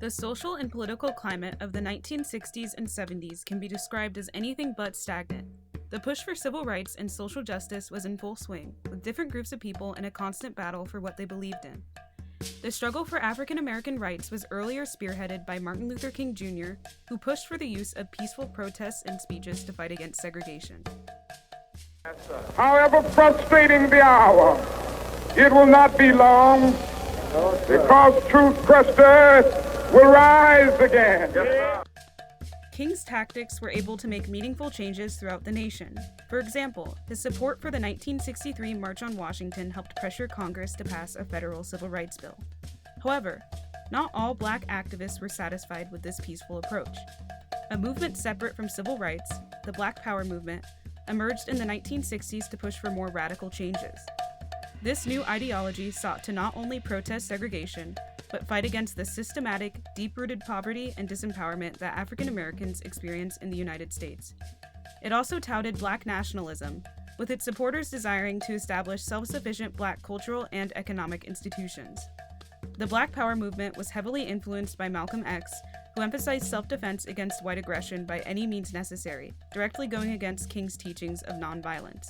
The social and political climate of the 1960s and 70s can be described as anything but stagnant. The push for civil rights and social justice was in full swing, with different groups of people in a constant battle for what they believed in. The struggle for African American rights was earlier spearheaded by Martin Luther King Jr., who pushed for the use of peaceful protests and speeches to fight against segregation. However frustrating the hour, it will not be long, because truth crushed earth will rise again. King's tactics were able to make meaningful changes throughout the nation. For example, his support for the 1963 March on Washington helped pressure Congress to pass a federal civil rights bill. However, not all Black activists were satisfied with this peaceful approach. A movement separate from civil rights, the Black Power movement, emerged in the 1960s to push for more radical changes. This new ideology sought to not only protest segregation, but fight against the systematic, deep-rooted poverty and disempowerment that African Americans experience in the United States. It also touted Black nationalism, with its supporters desiring to establish self-sufficient Black cultural and economic institutions. The Black Power movement was heavily influenced by Malcolm X, who emphasized self-defense against white aggression by any means necessary, directly going against King's teachings of nonviolence.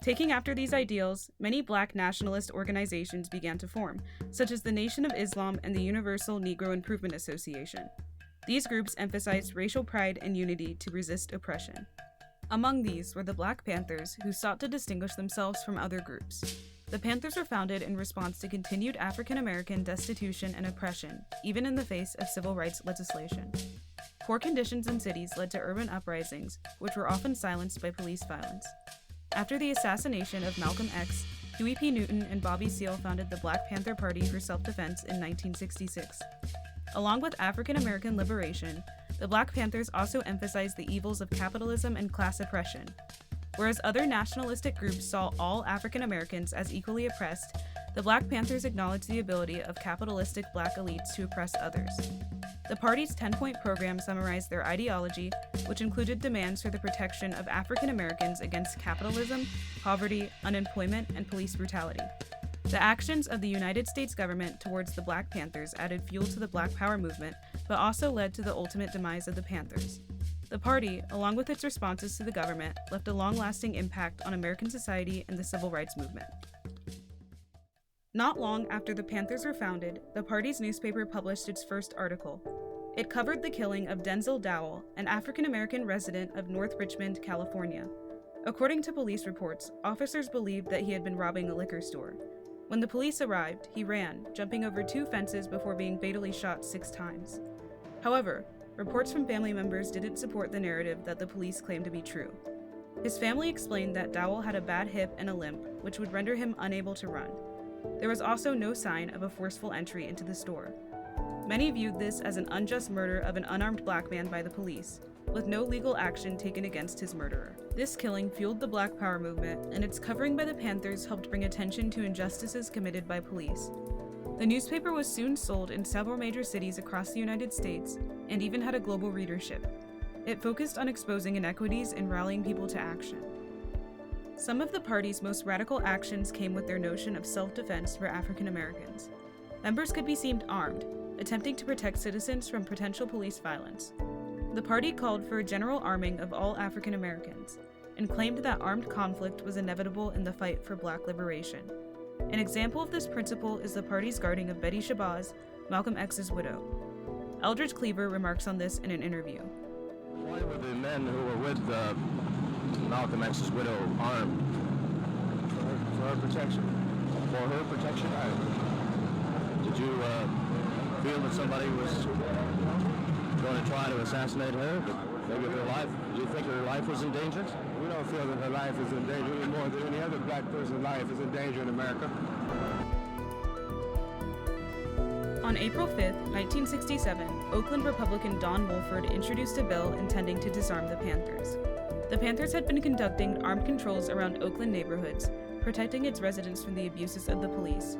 Taking after these ideals, many Black nationalist organizations began to form, such as the Nation of Islam and the Universal Negro Improvement Association. These groups emphasized racial pride and unity to resist oppression. Among these were the Black Panthers, who sought to distinguish themselves from other groups. The Panthers were founded in response to continued African American destitution and oppression, even in the face of civil rights legislation. Poor conditions in cities led to urban uprisings, which were often silenced by police violence. After the assassination of Malcolm X, Huey P. Newton and Bobby Seale founded the Black Panther Party for Self-Defense in 1966. Along with African American liberation, the Black Panthers also emphasized the evils of capitalism and class oppression. Whereas other nationalistic groups saw all African Americans as equally oppressed, the Black Panthers acknowledged the ability of capitalistic Black elites to oppress others. The party's 10-point program summarized their ideology, which included demands for the protection of African Americans against capitalism, poverty, unemployment, and police brutality. The actions of the United States government towards the Black Panthers added fuel to the Black Power movement, but also led to the ultimate demise of the Panthers. The party, along with its responses to the government, left a long-lasting impact on American society and the civil rights movement. Not long after the Panthers were founded, the party's newspaper published its first article. It covered the killing of Denzel Dowell, an African-American resident of North Richmond, California. According to police reports, officers believed that he had been robbing a liquor store. When the police arrived, he ran, jumping over 2 fences before being fatally shot 6 times. However, reports from family members didn't support the narrative that the police claimed to be true. His family explained that Dowell had a bad hip and a limp, which would render him unable to run. There was also no sign of a forceful entry into the store. Many viewed this as an unjust murder of an unarmed Black man by the police, with no legal action taken against his murderer. This killing fueled the Black Power movement, and its covering by the Panthers helped bring attention to injustices committed by police. The newspaper was soon sold in several major cities across the United States, and even had a global readership. It focused on exposing inequities and rallying people to action. Some of the party's most radical actions came with their notion of self-defense for African Americans. Members could be seen armed, attempting to protect citizens from potential police violence. The party called for a general arming of all African Americans, and claimed that armed conflict was inevitable in the fight for Black liberation. An example of this principle is the party's guarding of Betty Shabazz, Malcolm X's widow. Eldridge Cleaver remarks on this in an interview. Why were the men who were with Malcolm X's widow armed? For her protection. For her protection? Did you feel that somebody was going to try to assassinate her? Maybe her life? Do you think her life was in danger? We don't feel that her life is in danger any more than any other Black person's life is in danger in America. On April 5, 1967, Oakland Republican Don Wolford introduced a bill intending to disarm the Panthers. The Panthers had been conducting armed controls around Oakland neighborhoods, protecting its residents from the abuses of the police.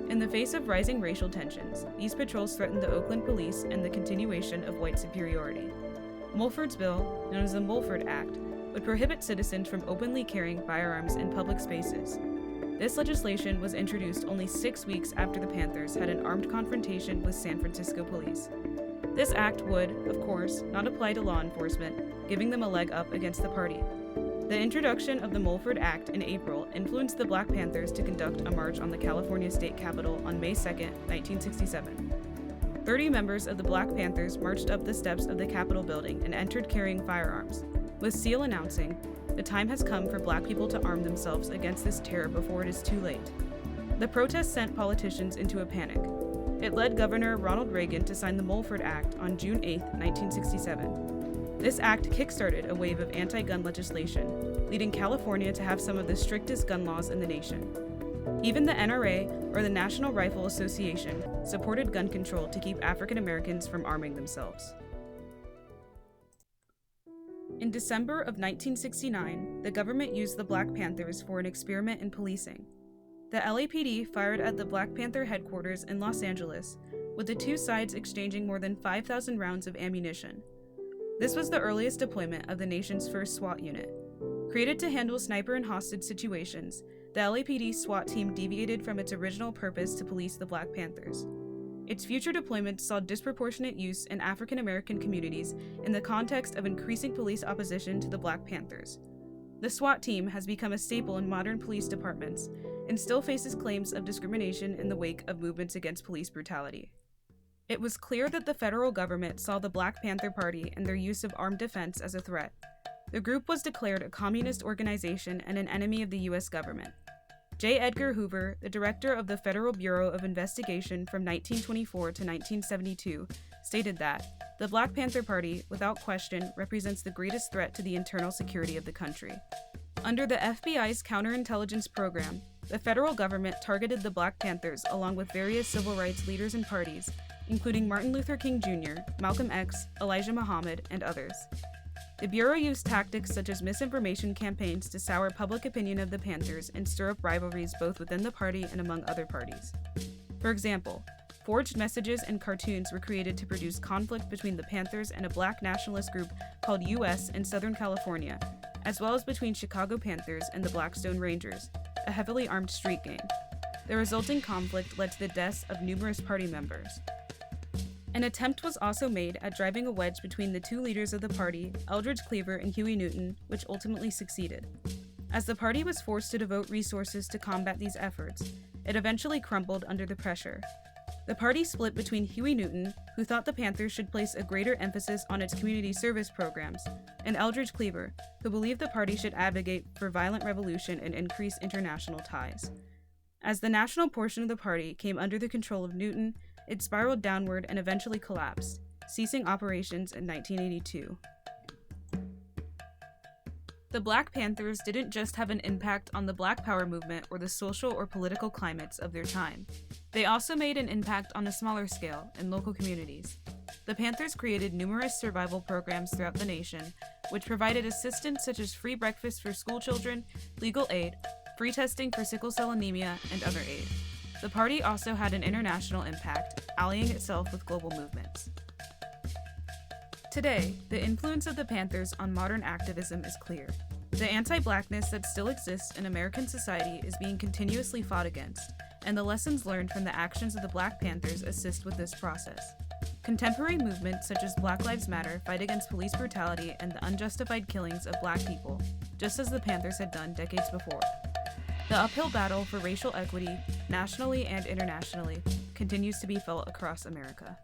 In the face of rising racial tensions, these patrols threatened the Oakland police and the continuation of white superiority. Wolford's bill, known as the Wolford Act, would prohibit citizens from openly carrying firearms in public spaces. This legislation was introduced only 6 weeks after the Panthers had an armed confrontation with San Francisco police. This act would, of course, not apply to law enforcement, giving them a leg up against the party. The introduction of the Mulford Act in April influenced the Black Panthers to conduct a march on the California State Capitol on May 2, 1967. 30 members of the Black Panthers marched up the steps of the Capitol building and entered carrying firearms, with Seal announcing, "The time has come for Black people to arm themselves against this terror before it is too late." The protest sent politicians into a panic. It led Governor Ronald Reagan to sign the Mulford Act on June 8, 1967. This act kickstarted a wave of anti-gun legislation, leading California to have some of the strictest gun laws in the nation. Even the NRA, or the National Rifle Association, supported gun control to keep African Americans from arming themselves. In December of 1969, the government used the Black Panthers for an experiment in policing. The LAPD fired at the Black Panther headquarters in Los Angeles, with the two sides exchanging more than 5,000 rounds of ammunition. This was the earliest deployment of the nation's first SWAT unit. Created to handle sniper and hostage situations, the LAPD SWAT team deviated from its original purpose to police the Black Panthers. Its future deployments saw disproportionate use in African American communities in the context of increasing police opposition to the Black Panthers. The SWAT team has become a staple in modern police departments and still faces claims of discrimination in the wake of movements against police brutality. It was clear that the federal government saw the Black Panther Party and their use of armed defense as a threat. The group was declared a communist organization and an enemy of the U.S. government. J. Edgar Hoover, the director of the Federal Bureau of Investigation from 1924 to 1972, stated that the Black Panther Party, without question, represents the greatest threat to the internal security of the country. Under the FBI's counterintelligence program, the federal government targeted the Black Panthers along with various civil rights leaders and parties, including Martin Luther King Jr., Malcolm X, Elijah Muhammad, and others. The Bureau used tactics such as misinformation campaigns to sour public opinion of the Panthers and stir up rivalries both within the party and among other parties. For example, forged messages and cartoons were created to produce conflict between the Panthers and a Black nationalist group called US in Southern California, as well as between Chicago Panthers and the Blackstone Rangers, a heavily armed street gang. The resulting conflict led to the deaths of numerous party members. An attempt was also made at driving a wedge between the two leaders of the party, Eldridge Cleaver and Huey Newton, which ultimately succeeded. As the party was forced to devote resources to combat these efforts, it eventually crumbled under the pressure. The party split between Huey Newton, who thought the Panthers should place a greater emphasis on its community service programs, and Eldridge Cleaver, who believed the party should advocate for violent revolution and increase international ties. As the national portion of the party came under the control of Newton, it spiraled downward and eventually collapsed, ceasing operations in 1982. The Black Panthers didn't just have an impact on the Black Power movement or the social or political climates of their time. They also made an impact on a smaller scale in local communities. The Panthers created numerous survival programs throughout the nation, which provided assistance such as free breakfast for school children, legal aid, free testing for sickle cell anemia, and other aid. The party also had an international impact, allying itself with global movements. Today, the influence of the Panthers on modern activism is clear. The anti-Blackness that still exists in American society is being continuously fought against, and the lessons learned from the actions of the Black Panthers assist with this process. Contemporary movements such as Black Lives Matter fight against police brutality and the unjustified killings of Black people, just as the Panthers had done decades before. The uphill battle for racial equity, nationally and internationally, continues to be felt across America.